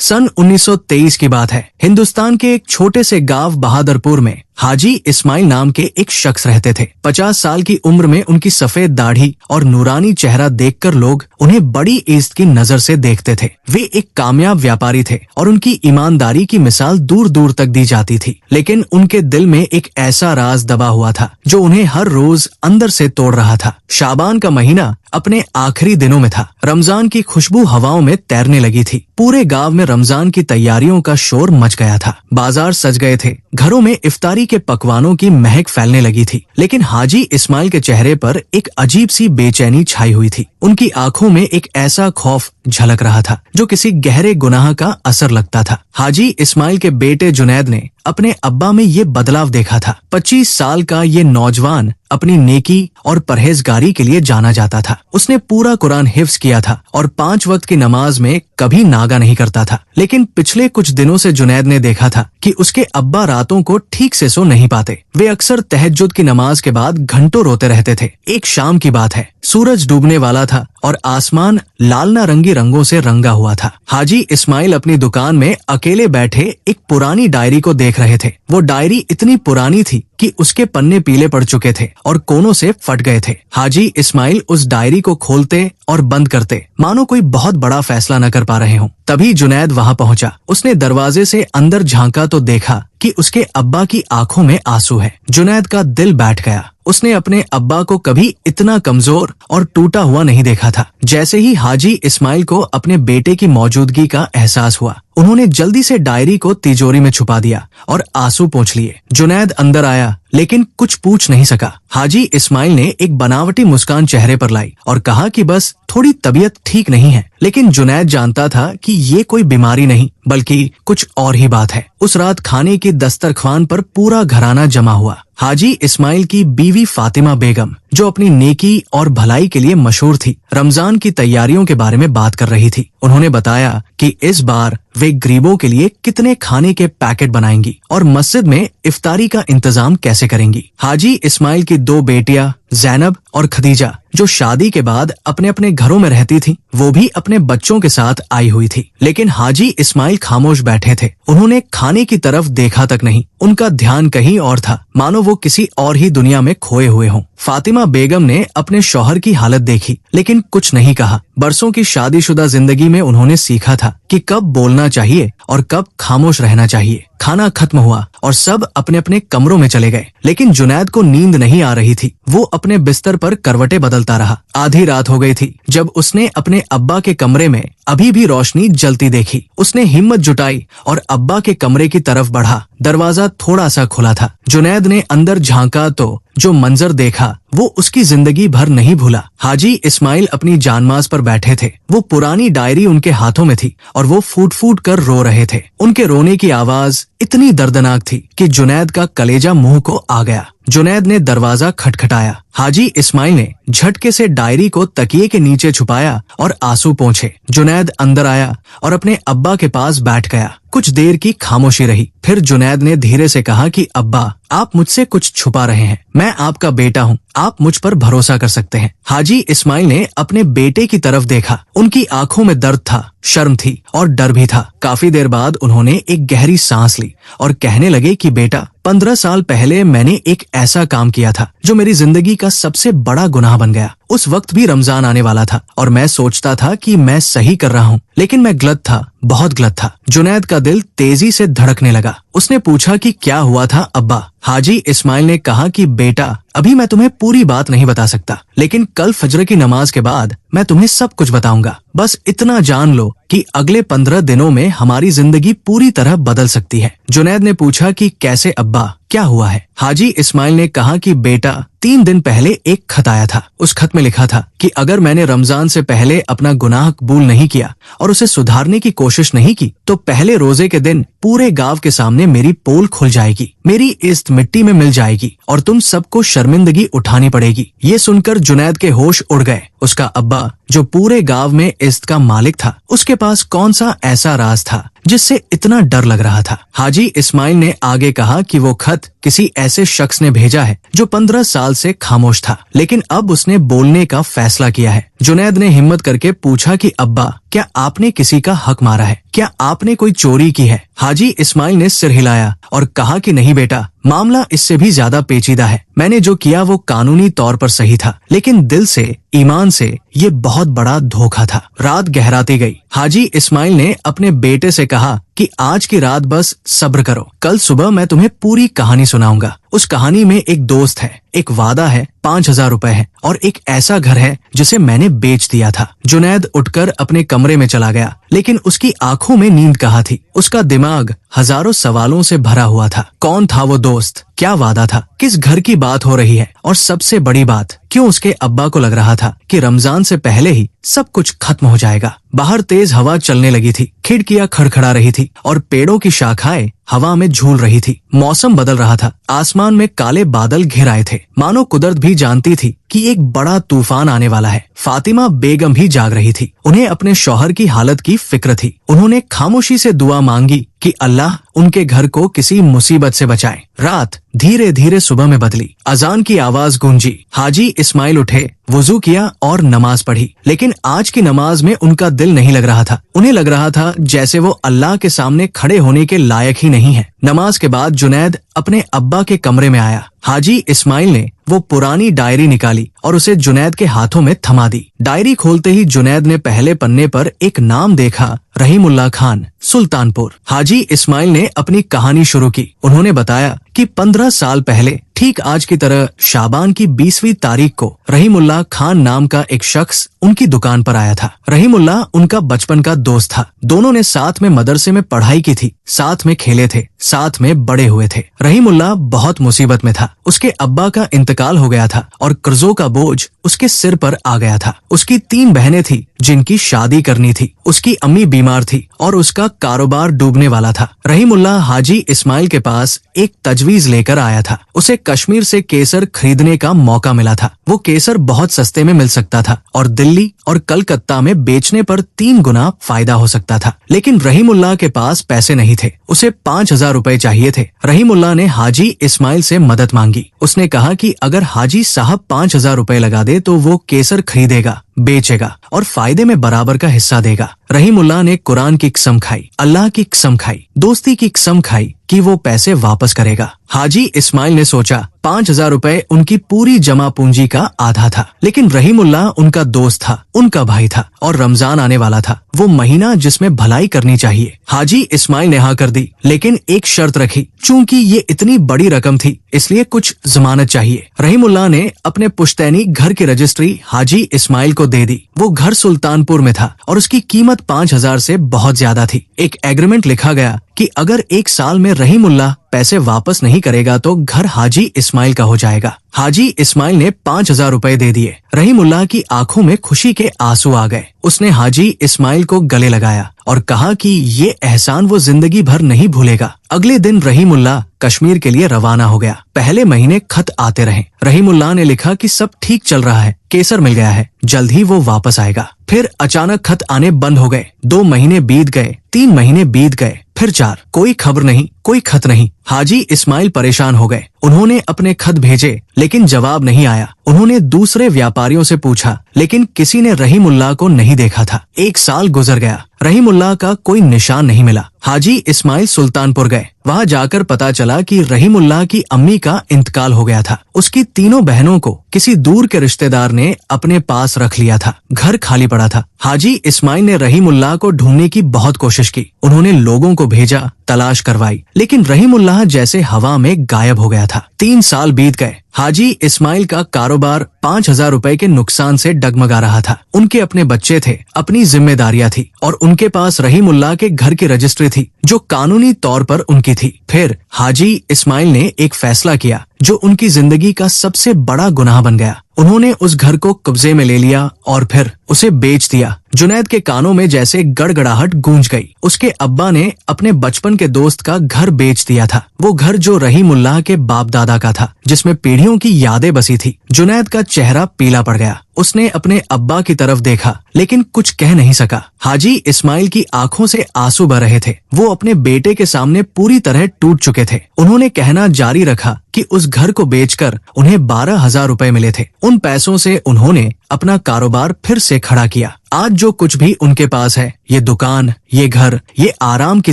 सन 1923 की बात है। हिंदुस्तान के एक छोटे से गांव बहादुरपुर में हाजी इस्माइल नाम के एक शख्स रहते थे। 50 साल की उम्र में उनकी सफेद दाढ़ी और नूरानी चेहरा देखकर लोग उन्हें बड़ी इज्जत की नजर से देखते थे। वे एक कामयाब व्यापारी थे और उनकी ईमानदारी की मिसाल दूर दूर तक दी जाती थी। लेकिन उनके दिल में एक ऐसा राज दबा हुआ था जो उन्हें हर रोज अंदर से तोड़ रहा था। शाबान का महीना अपने आखिरी दिनों में था। रमजान की खुशबू हवाओं में तैरने लगी थी। पूरे गांव में रमजान की तैयारियों का शोर मच गया था। बाजार सज गए थे। घरों में इफ्तारी के पकवानों की महक फैलने लगी थी। लेकिन हाजी इस्माइल के चेहरे पर एक अजीब सी बेचैनी छाई हुई थी। उनकी आंखों में एक ऐसा खौफ झलक रहा था जो किसी गहरे गुनाह का असर लगता था। हाजी इस्माइल के बेटे जुनैद ने अपने अब्बा में ये बदलाव देखा था। 25 साल का ये नौजवान अपनी नेकी और परहेजगारी के लिए जाना जाता था। उसने पूरा कुरान हिफ्ज किया था और 5 वक्त की नमाज में कभी नागा नहीं करता था। लेकिन पिछले कुछ दिनों से जुनैद ने देखा था कि उसके अब्बा रातों को ठीक से सो नहीं पाते। वे अक्सर तहज्जुद की नमाज के बाद घंटों रोते रहते थे। एक शाम की बात है। सूरज डूबने वाला था और आसमान लाल नारंगी रंगों से रंगा हुआ था। हाजी इस्माइल अपनी दुकान में अकेले बैठे एक पुरानी डायरी को देख रहे थे। वो डायरी इतनी पुरानी थी कि उसके पन्ने पीले पड़ चुके थे और कोनों से फट गए थे। हाजी इस्माइल उस डायरी को खोलते और बंद करते मानो कोई बहुत बड़ा फैसला न कर पा रहे हों। तभी जुनैद वहां पहुंचा। उसने दरवाजे से अंदर झांका तो देखा कि उसके अब्बा की आंखों में आंसू है। जुनैद का दिल बैठ गया। उसने अपने अब्बा को कभी इतना कमजोर और टूटा हुआ नहीं देखा था। जैसे ही हाजी इस्माइल को अपने बेटे की मौजूदगी का एहसास हुआ, उन्होंने जल्दी से डायरी को तिजोरी में छुपा दिया और आंसू पोंछ लिए। जुनैद अंदर आया लेकिन कुछ पूछ नहीं सका। हाजी इस्माइल ने एक बनावटी मुस्कान चेहरे पर लाई और कहा कि बस थोड़ी तबीयत ठीक नहीं है। लेकिन जुनैद जानता था कि ये कोई बीमारी नहीं बल्कि कुछ और ही बात है। उस रात खाने की दस्तरख्वान पर पूरा घराना जमा हुआ। हाजी इस्माइल की बीवी फातिमा बेगम, जो अपनी नेकी और भलाई के लिए मशहूर थी, रमजान की तैयारियों के बारे में बात कर रही थी। उन्होंने बताया कि इस बार वे गरीबों के लिए कितने खाने के पैकेट बनाएंगी और मस्जिद में इफ्तारी का इंतजाम कैसे करेंगी। हाजी इस्माइल की 2 बेटियां ज़ैनब और खदीजा, जो शादी के बाद अपने अपने घरों में रहती थी, वो भी अपने बच्चों के साथ आई हुई थी। लेकिन हाजी इस्माइल खामोश बैठे थे। उन्होंने खाने की तरफ देखा तक नहीं। उनका ध्यान कहीं और था, मानो वो किसी और ही दुनिया में खोए हुए हों। फातिमा बेगम ने अपने शौहर की हालत देखी लेकिन कुछ नहीं कहा। बरसों की शादीशुदा जिंदगी में उन्होंने सीखा था कि कब बोलना चाहिए और कब खामोश रहना चाहिए। खाना खत्म हुआ और सब अपने अपने कमरों में चले गए। लेकिन जुनैद को नींद नहीं आ रही थी। वो अपने बिस्तर पर करवटें बदलता रहा। आधी रात हो गई थी जब उसने अपने अब्बा के कमरे में अभी भी रोशनी जलती देखी। उसने हिम्मत जुटाई और अब्बा के कमरे की तरफ बढ़ा। दरवाजा थोड़ा सा खुला था। जुनैद ने अंदर झांका तो जो मंजर देखा वो उसकी जिंदगी भर नहीं भूला। हाजी इस्माइल अपनी जानमाज पर बैठे थे। वो पुरानी डायरी उनके हाथों में थी और वो फूट फूट कर रो रहे थे। उनके रोने की आवाज इतनी दर्दनाक थी कि जुनैद का कलेजा मुंह को आ गया। जुनैद ने दरवाजा खटखटाया। हाजी इस्माइल ने झटके से डायरी को तकिए के नीचे छुपाया और आंसू पोंछे। जुनैद अंदर आया और अपने अब्बा के पास बैठ गया। कुछ देर की खामोशी रही। फिर जुनैद ने धीरे से कहा कि अब्बा, आप मुझसे कुछ छुपा रहे हैं। मैं आपका बेटा हूँ, आप मुझ पर भरोसा कर सकते हैं। हाजी इस्माइल ने अपने बेटे की तरफ देखा। उनकी आंखों में दर्द था, शर्म थी और डर भी था। काफी देर बाद उन्होंने एक गहरी सांस ली और कहने लगे कि बेटा, 15 साल पहले मैंने एक ऐसा काम किया था जो मेरी जिंदगी का सबसे बड़ा गुनाह बन गया। उस वक्त भी रमजान आने वाला था और मैं सोचता था कि मैं सही कर रहा हूँ, लेकिन मैं गलत था, बहुत गलत था। जुनैद का दिल तेजी से धड़कने लगा। उसने पूछा कि क्या हुआ था अब्बा। हाजी इस्माइल ने कहा कि बेटा, अभी मैं तुम्हें पूरी बात नहीं बता सकता, लेकिन कल फजर की नमाज के बाद मैं तुम्हें सब कुछ बताऊंगा। बस इतना जान लो कि अगले 15 दिनों में हमारी जिंदगी पूरी तरह बदल सकती है। जुनैद ने पूछा कि कैसे अब्बा, क्या हुआ है। हाजी इस्माइल ने कहा कि बेटा, 3 दिन पहले एक खत आया था। उस खत में लिखा था कि अगर मैंने रमजान से पहले अपना गुनाह कबूल नहीं किया और उसे सुधारने की कोशिश नहीं की तो पहले रोजे के दिन पूरे गांव के सामने मेरी पोल खुल जाएगी, मेरी इज्जत मिट्टी में मिल जाएगी और तुम सबको शर्मिंदगी उठानी पड़ेगी। ये सुनकर जुनैद के होश उड़ गए। उसका अब्बा, जो पूरे गांव में इज्जत का मालिक था, उसके पास कौन सा ऐसा राज था जिससे इतना डर लग रहा था। हाजी इस्माइल ने आगे कहा कि वो खत किसी ऐसे शख्स ने भेजा है जो 15 साल से खामोश था, लेकिन अब उसने बोलने का फैसला किया है। जुनैद ने हिम्मत करके पूछा कि अब्बा, क्या आपने किसी का हक मारा है? क्या आपने कोई चोरी की है? हाजी इस्माइल ने सिर हिलाया और कहा कि नहीं बेटा, मामला इससे भी ज्यादा पेचीदा है। मैंने जो किया वो कानूनी तौर पर सही था, लेकिन दिल से, ईमान से ये बहुत बड़ा धोखा था। रात गहराती गई। हाजी इस्माइल ने अपने बेटे से कहा कि आज की रात बस सब्र करो, कल सुबह मैं तुम्हें पूरी कहानी सुनाऊंगा। उस कहानी में एक दोस्त है, एक वादा है, 5,000 रुपए है और एक ऐसा घर है जिसे मैंने बेच दिया था। जुनैद उठकर अपने कमरे में चला गया, लेकिन उसकी आंखों में नींद कहाँ थी। उसका दिमाग हजारों सवालों से भरा हुआ था। कौन था वो दोस्त? क्या वादा था? किस घर की बात हो रही है? और सबसे बड़ी बात, क्यों उसके अब्बा को लग रहा था कि रमजान से पहले ही सब कुछ खत्म हो जाएगा। बाहर तेज हवा चलने लगी थी, खिड़कियां खड़खड़ा रही थी और पेड़ों की शाखाएं हवा में झूल रही थी। मौसम बदल रहा था, आसमान में काले बादल घिर आए थे, मानो कुदरत भी जानती थी कि एक बड़ा तूफान आने वाला है। फातिमा बेगम भी जाग रही थी। उन्हें अपने शौहर की हालत की फिक्र थी। उन्होंने खामोशी से दुआ मांगी कि अल्लाह उनके घर को किसी मुसीबत से बचाए। रात धीरे धीरे सुबह में बदली। अजान की आवाज गूंजी। हाजी इस्माइल उठे, वुजू किया और नमाज पढ़ी, लेकिन आज की नमाज में उनका दिल नहीं लग रहा था। उन्हें लग रहा था जैसे वो अल्लाह के सामने खड़े होने के लायक ही नहीं है। नमाज के बाद जुनैद अपने अब्बा के कमरे में आया। हाजी इस्माइल ने वो पुरानी डायरी निकाली और उसे जुनैद के हाथों में थमा दी। डायरी खोलते ही जुनैद ने पहले पन्ने पर एक नाम देखा, रहीमुल्लाह खान, सुल्तानपुर। हाजी इस्माइल ने अपनी कहानी शुरू की। उन्होंने बताया कि 15 साल पहले ठीक आज की तरह शाबान की 20वीं तारीख को रहीमुल्लाह खान नाम का एक शख्स उनकी दुकान पर आया था। रहीमुल्लाह उनका बचपन का दोस्त था। दोनों ने साथ में मदरसे में पढ़ाई की थी, साथ में खेले थे, साथ में बड़े हुए थे। रहीमुल्लाह बहुत मुसीबत में था। उसके अब्बा का इंतकाल हो गया था और कर्जों का बोझ उसके सिर पर आ गया था। उसकी 3 बहनें थी जिनकी शादी करनी थी। उसकी अम्मी बीमार थी और उसका कारोबार डूबने वाला था। रहीमुल्लाह हाजी इस्माइल के पास एक तजवीज लेकर आया था। उसे कश्मीर से केसर खरीदने का मौका मिला था। वो केसर बहुत सस्ते में मिल सकता था और दिल्ली और कलकत्ता में बेचने पर 3 गुना फायदा हो सकता था। लेकिन रहीमुल्लाह के पास पैसे नहीं थे। उसे 5,000 रुपए चाहिए थे। रहीमुल्लाह ने हाजी इस्माइल से मदद मांगी। उसने कहा कि अगर हाजी साहब 5,000 रुपए लगा दे तो वो केसर खरीदेगा, बेचेगा और फायदे में बराबर का हिस्सा देगा। रहीमुल्लाह ने कुरान की कसम खाई, अल्लाह की कसम खाई, दोस्ती की कसम खाई कि वो पैसे वापस करेगा। हाजी इस्माइल ने सोचा 5,000 रुपए उनकी पूरी जमा पूंजी का आधा था, लेकिन रहीमुल्लाह उनका दोस्त था, उनका भाई था और रमजान आने वाला था, वो महीना जिसमें भलाई करनी चाहिए। हाजी इस्माइल ने हाँ कर दी, लेकिन एक शर्त रखी। चूंकि ये इतनी बड़ी रकम थी, इसलिए कुछ जमानत चाहिए। रहीमुल्लाह ने अपने पुश्तैनी घर की रजिस्ट्री हाजी इस्माइल को दे दी। वो घर सुल्तानपुर में था और उसकी कीमत 5,000 से बहुत ज्यादा थी। एक एग्रीमेंट लिखा गया कि अगर 1 साल में रहीमुल्लाह पैसे वापस नहीं करेगा तो घर हाजी इस्माइल का हो जाएगा। हाजी इस्माइल ने 5,000 रुपए दे दिए। रहीमुल्लाह की आंखों में खुशी के आंसू आ गए। उसने हाजी इस्माइल को गले लगाया और कहा कि ये एहसान वो जिंदगी भर नहीं भूलेगा। अगले दिन रहीमुल्लाह कश्मीर के लिए रवाना हो गया। पहले महीने खत आते रहे। रहीमुल्लाह ने लिखा कि सब ठीक चल रहा है, केसर मिल गया है, जल्द ही वो वापस आएगा। फिर अचानक खत आने बंद हो गए। 2 महीने बीत गए, 3 महीने बीत गए, फिर 4, कोई खबर नहीं, कोई खत नहीं। हाजी इस्माइल परेशान हो गए। उन्होंने अपने खत भेजे, लेकिन जवाब नहीं आया। उन्होंने दूसरे व्यापारियों से पूछा, लेकिन किसी ने रहीमुल्लाह को नहीं देखा था। 1 साल गुजर गया, रहीमुल्लाह का कोई निशान नहीं मिला। हाजी इस्माइल सुल्तानपुर गए। वहाँ जाकर पता चला कि रहीमुल्लाह की अम्मी का इंतकाल हो गया था। उसकी 3 बहनों को किसी दूर के रिश्तेदार ने अपने पास रख लिया था। घर खाली पड़ा था। हाजी इस्माइल ने रहीमुल्लाह को ढूंढने की बहुत कोशिश की। उन्होंने लोगों को भेजा, तलाश करवाई, लेकिन रहीमुल्लाह जैसे हवा में गायब हो गया था। 3 साल बीत गए। हाजी इस्माइल का कारोबार 5,000 रुपए के नुकसान से डगमगा रहा था। उनके अपने बच्चे थे, अपनी जिम्मेदारियां थी और उनके पास रहीमुल्लाह के घर की रजिस्ट्री थी जो कानूनी तौर पर उनकी थी। फिर हाजी इस्माइल ने एक फैसला किया जो उनकी जिंदगी का सबसे बड़ा गुनाह बन गया। उन्होंने उस घर को कब्जे में ले लिया और फिर उसे बेच दिया। जुनैद के कानों में जैसे गड़गड़ाहट गूंज गई। उसके अब्बा ने अपने बचपन के दोस्त का घर बेच दिया था, वो घर जो रहीमुल्लाह के बाप दादा का था, जिसमें पीढ़ियों की यादें बसी थी। जुनैद का चेहरा पीला पड़ गया। उसने अपने अब्बा की तरफ देखा, लेकिन कुछ कह नहीं सका। हाजी इस्माइल की आंखों से आंसू बह रहे थे। वो अपने बेटे के सामने पूरी तरह टूट चुके थे। उन्होंने कहना जारी रखा कि उस घर को बेचकर उन्हें 12,000 रुपए मिले थे। उन पैसों से उन्होंने अपना कारोबार फिर से खड़ा किया। आज जो कुछ भी उनके पास है, ये दुकान, ये घर, ये आराम की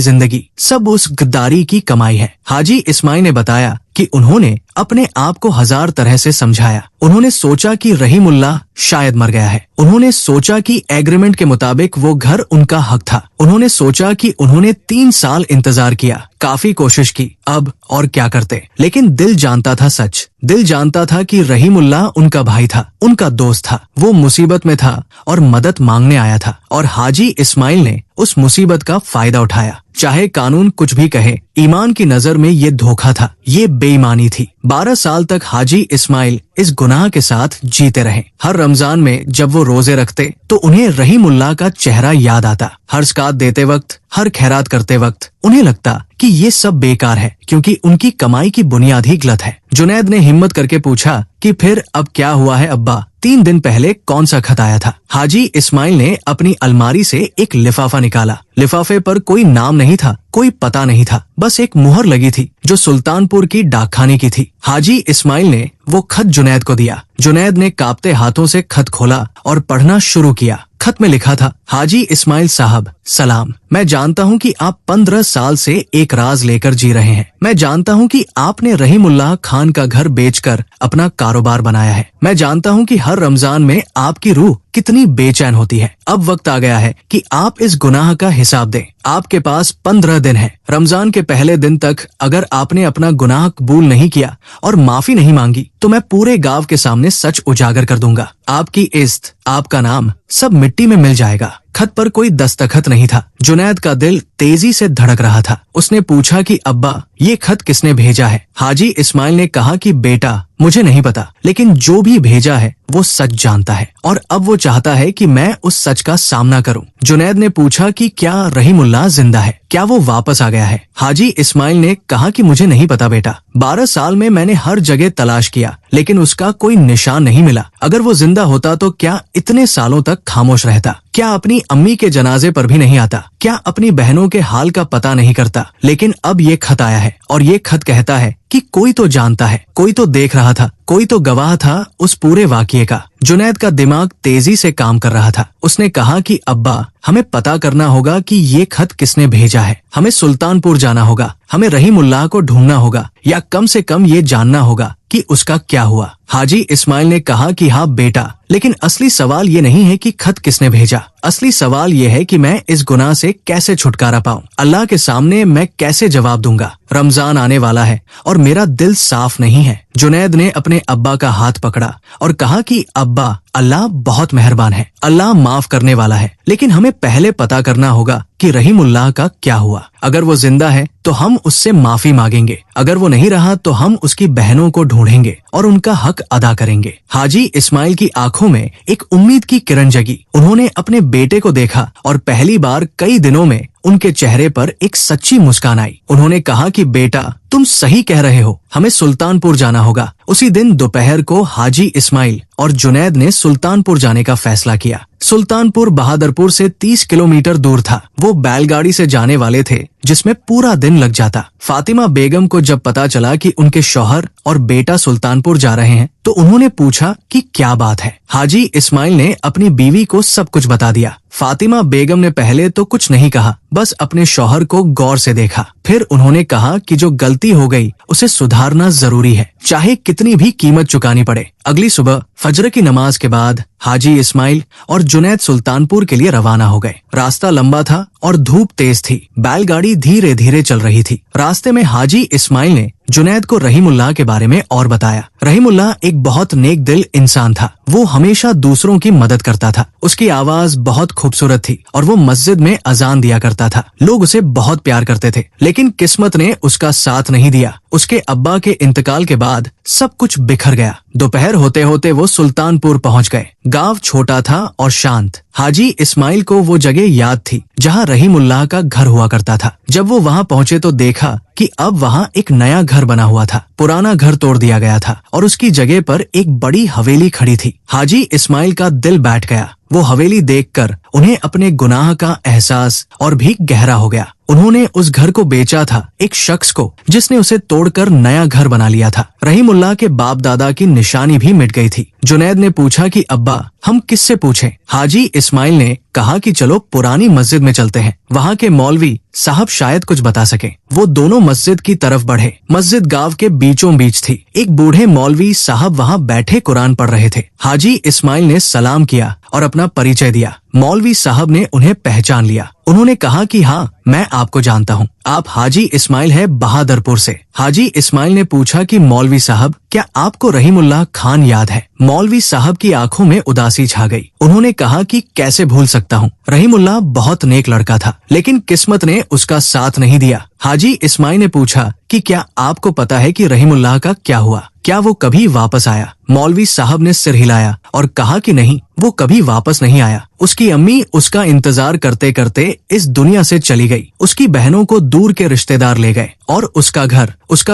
जिंदगी, सब उस गद्दारी की कमाई है। हाजी इस्माइल ने बताया कि उन्होंने अपने आप को 1000 तरह से समझाया। उन्होंने सोचा कि रहीमुल्लाह शायद मर गया है। उन्होंने सोचा कि एग्रीमेंट के मुताबिक वो घर उनका हक था। उन्होंने सोचा कि उन्होंने 3 साल इंतजार किया, काफी कोशिश की, अब और क्या करते। लेकिन दिल जानता था सच। दिल जानता था कि रहीमुल्लाह उनका भाई था, उनका दोस्त था। वो मुसीबत में था और मदद मांगने आया था, और हाजी इस्माइल ने उस मुसीबत का फायदा उठाया। चाहे कानून कुछ भी कहे, ईमान की नजर में ये धोखा था, ये बेईमानी थी। 12 साल तक हाजी इस्माइल इस गुनाह के साथ जीते रहे। हर रमजान में जब वो रोजे रखते तो उन्हें रहीमुल्लाह का चेहरा याद आता। हर ज़कात देते वक्त, हर खैरात करते वक्त उन्हें लगता कि ये सब बेकार है, क्योंकि उनकी कमाई की बुनियाद ही गलत है। जुनैद ने हिम्मत करके पूछा कि फिर अब क्या हुआ है अब्बा? 3 दिन पहले कौन सा खत आया था? हाजी इस्माइल ने अपनी अलमारी से एक लिफाफा निकाला। लिफाफे पर कोई नाम नहीं था, कोई पता नहीं था, बस एक मुहर लगी थी जो सुल्तानपुर की डाकखाने की थी। हाजी इस्माइल ने वो खत जुनैद को दिया। जुनैद ने कांपते हाथों से खत खोला और पढ़ना शुरू किया। खत में लिखा था, हाजी इस्माइल साहब सलाम, मैं जानता हूँ कि आप 15 साल से एक राज लेकर जी रहे हैं। मैं जानता हूँ कि आपने रहीमुल्लाह खान का घर बेचकर अपना कारोबार बनाया है। मैं जानता हूँ कि हर रमजान में आपकी रूह कितनी बेचैन होती है। अब वक्त आ गया है कि आप इस गुनाह का हिसाब दें। आपके पास 15 दिन है। रमजान के पहले दिन तक अगर आपने अपना गुनाह कबूल नहीं किया और माफी नहीं मांगी तो मैं पूरे गांव के सामने सच उजागर कर दूंगा। आपकी इज्जत, आपका नाम सब मिट्टी में मिल जाएगा। खत पर कोई दस्तखत नहीं था। जुनैद का दिल तेजी से धड़क रहा था। उसने पूछा कि अब्बा, ये खत किसने भेजा है? हाजी इस्माइल ने कहा कि बेटा, मुझे नहीं पता, लेकिन जो भी भेजा है वो सच जानता है और अब वो चाहता है कि मैं उस सच का सामना करूं। जुनैद ने पूछा कि क्या रहीमुल्लाह जिंदा है? क्या वो वापस आ गया है? हाजी इस्माइल ने कहा कि मुझे नहीं पता बेटा। 12 साल में मैंने हर जगह तलाश किया, लेकिन उसका कोई निशान नहीं मिला। अगर वो जिंदा होता तो क्या इतने सालों तक खामोश रहता? क्या अपनी अम्मी के जनाजे पर भी नहीं आता? क्या अपनी बहनों के हाल का पता नहीं करता? लेकिन अब ये खत आया है और ये खत कहता है कि कोई तो जानता है, कोई तो देख रहा था, कोई तो गवाह था उस पूरे वाकये का। जुनैद का दिमाग तेजी से काम कर रहा था। उसने कहा कि अब्बा, हमें पता करना होगा कि ये खत किसने भेजा है। हमें सुल्तानपुर जाना होगा, हमें रहीमुल्लाह को ढूंढना होगा, या कम से कम ये जानना होगा कि उसका क्या हुआ। हाजी इस्माइल ने कहा कि हाँ बेटा, लेकिन असली सवाल ये नहीं है कि खत किसने भेजा। असली सवाल ये है कि मैं इस गुनाह से कैसे छुटकारा पाऊं। अल्लाह के सामने मैं कैसे जवाब दूंगा? रमजान आने वाला है और मेरा दिल साफ नहीं है। जुनैद ने अपने अब्बा का हाथ पकड़ा और कहा कि अब्बा, अल्लाह बहुत मेहरबान है, अल्लाह माफ करने वाला है, लेकिन हमें पहले पता करना होगा कि रहीमुल्लाह का क्या हुआ। अगर वो जिंदा है तो हम उससे माफी मांगेंगे, अगर वो नहीं रहा तो हम उसकी बहनों को ढूंढेंगे और उनका हक अदा करेंगे। हाजी इस्माइल की आंखों में एक उम्मीद की किरण जगी। उन्होंने अपने बेटे को देखा और पहली बार कई दिनों में उनके चेहरे पर एक सच्ची मुस्कान आई। उन्होंने कहा कि बेटा, तुम सही कह रहे हो, हमें सुल्तानपुर जाना होगा। उसी दिन दोपहर को हाजी इस्माइल और जुनैद ने सुल्तानपुर जाने का फैसला किया। सुल्तानपुर बहादुरपुर से 30 किलोमीटर दूर था। वो बैलगाड़ी से जाने वाले थे जिसमें पूरा दिन लग जाता। फातिमा बेगम को जब पता चला कि उनके शौहर और बेटा सुल्तानपुर जा रहे हैं तो उन्होंने पूछा कि क्या बात है। हाजी इस्माइल ने अपनी बीवी को सब कुछ बता दिया। फातिमा बेगम ने पहले तो कुछ नहीं कहा, बस अपने शौहर को गौर से देखा। फिर उन्होंने कहा कि जो गलती हो गई उसे सुधारना जरूरी है, चाहे कितनी भी कीमत चुकानी पड़े। अगली सुबह फजर की नमाज के बाद हाजी इस्माइल और जुनैद सुल्तानपुर के लिए रवाना हो गए। रास्ता लंबा था और धूप तेज थी। बैलगाड़ी धीरे धीरे चल रही थी। रास्ते में हाजी इस्माइल ने जुनैद को रहीमुल्लाह के बारे में और बताया। रहीमुल्लाह एक बहुत नेक दिल इंसान था। वो हमेशा दूसरों की मदद करता था। उसकी आवाज बहुत खूबसूरत थी और वो मस्जिद में अजान दिया करता था। लोग उसे बहुत प्यार करते थे, लेकिन किस्मत ने उसका साथ नहीं दिया। उसके अब्बा के इंतकाल के बाद सब कुछ बिखर गया। दोपहर होते होते वो सुल्तानपुर पहुंच गए। गांव छोटा था और शांत। हाजी इस्माइल को वो जगह याद थी जहां रहीमुल्लाह का घर हुआ करता था। जब वो वहां पहुंचे तो देखा कि अब वहां एक नया घर बना हुआ था। पुराना घर तोड़ दिया गया था और उसकी जगह पर एक बड़ी हवेली खड़ी थी। हाजी इस्माइल का दिल बैठ गया। वो हवेली देखकर उन्हें अपने गुनाह का एहसास और भी गहरा हो गया। उन्होंने उस घर को बेचा था एक शख्स को जिसने उसे तोड़कर नया घर बना लिया था। रहीमुल्लाह के बाप दादा की निशानी भी मिट गई थी। जुनैद ने पूछा कि अब्बा हम किससे पूछें? हाजी इस्माइल ने कहा कि चलो पुरानी मस्जिद में चलते हैं, वहाँ के मौलवी साहब शायद कुछ बता सके। वो दोनों मस्जिद की तरफ बढ़े। मस्जिद गांव के बीचों बीच थी। एक बूढ़े मौलवी साहब वहाँ बैठे कुरान पढ़ रहे थे। हाजी इस्माइल ने सलाम किया और अपना परिचय दिया। मौलवी साहब ने उन्हें पहचान लिया। उन्होंने कहा कि हाँ, मैं आपको जानता हूँ, आप हाजी इस्माइल है बहादुरपुर से। हाजी इस्माइल ने पूछा कि मौलवी साहब क्या आपको रहीमुल्लाह खान याद है? मौलवी साहब की आंखों में उदासी छा गई। उन्होंने कहा कि कैसे भूल सकता हूँ, रहीमुल्लाह बहुत नेक लड़का था, लेकिन किस्मत ने उसका साथ नहीं दिया। हाजी इस्माइल ने पूछा कि क्या आपको पता है कि रहीमुल्लाह का क्या हुआ? क्या वो कभी वापस आया? मौलवी साहब ने सिर हिलाया और कहा कि नहीं, वो कभी वापस नहीं आया। उसकी अम्मी उसका इंतजार करते करते इस दुनिया से चली गई। उसकी बहनों को दूर के रिश्तेदार ले गए और उसका